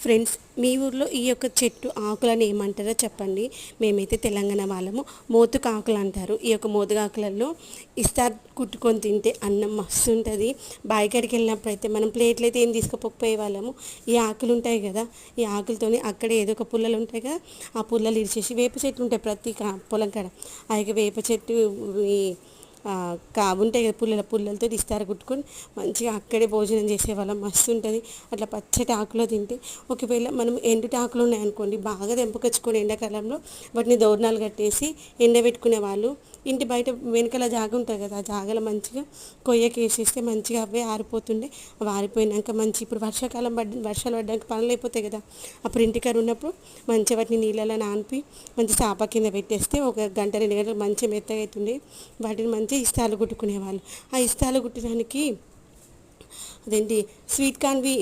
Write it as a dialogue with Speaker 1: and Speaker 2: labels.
Speaker 1: Friends, మీ ఊర్లో ఈ యొక్క చెట్టు ఆకులని ఏమంటారో చెప్పండి. మేమైతే తెలంగాణ వాళ్ళము మోతుకు ఆకులు అంటారు. ఈ యొక్క మోతుకు ఆకులలో ఇస్తారు కుట్టుకొని తింటే అన్నం మస్తు ఉంటుంది. బాయికాడికి వెళ్ళినప్పుడు అయితే మనం ప్లేట్లు అయితే ఏం తీసుకుపోయే వాళ్ళము. ఈ ఆకులు ఉంటాయి కదా, ఈ ఆకులతోని అక్కడే ఏదో ఒక పుల్లలు ఉంటాయి కదా, ఆ పుల్లలు ఇరిచేసి వేప చెట్లు ఉంటాయి ప్రతి పొలం కాడ. ఆ యొక్క వేప చెట్టు ఈ ఉంటాయి కదా, పుల్లలతో ఇస్తారు కుట్టుకొని మంచిగా అక్కడే భోజనం చేసేవాళ్ళం. మస్తు ఉంటుంది అట్లా పచ్చటి ఆకులో తింటే. ఒకవేళ మనం ఎండుటి ఆకులు ఉన్నాయనుకోండి, బాగా తెంపుకొచ్చుకొని ఎండాకాలంలో వాటిని దోరణాలు కట్టేసి ఎండబెట్టుకునే వాళ్ళు. ఇంటి బయట వెనకాల జాగ ఉంటుంది కదా, ఆ జాగలో మంచిగా కొయ్యకి వేసేస్తే మంచిగా అవే ఆరిపోతుండే. అవి ఆరిపోయినాక మంచి ఇప్పుడు వర్షాలు పడ్డానికి పనులు అయిపోతాయి కదా, అప్పుడు ఇంటికాడ ఉన్నప్పుడు మంచిగా వాటిని నీళ్ళలో నానిపి మంచి చాప కింద పెట్టేస్తే ఒక గంట 2 గంటలు మంచిగా మెత్తగా అవుతుంది. వాటిని మంచిగా ఇస్తాలు కుట్టుకునేవాళ్ళు. ఆ ఇస్తాలు కుట్టడానికి అదేంటి స్వీట్ కార్న్వి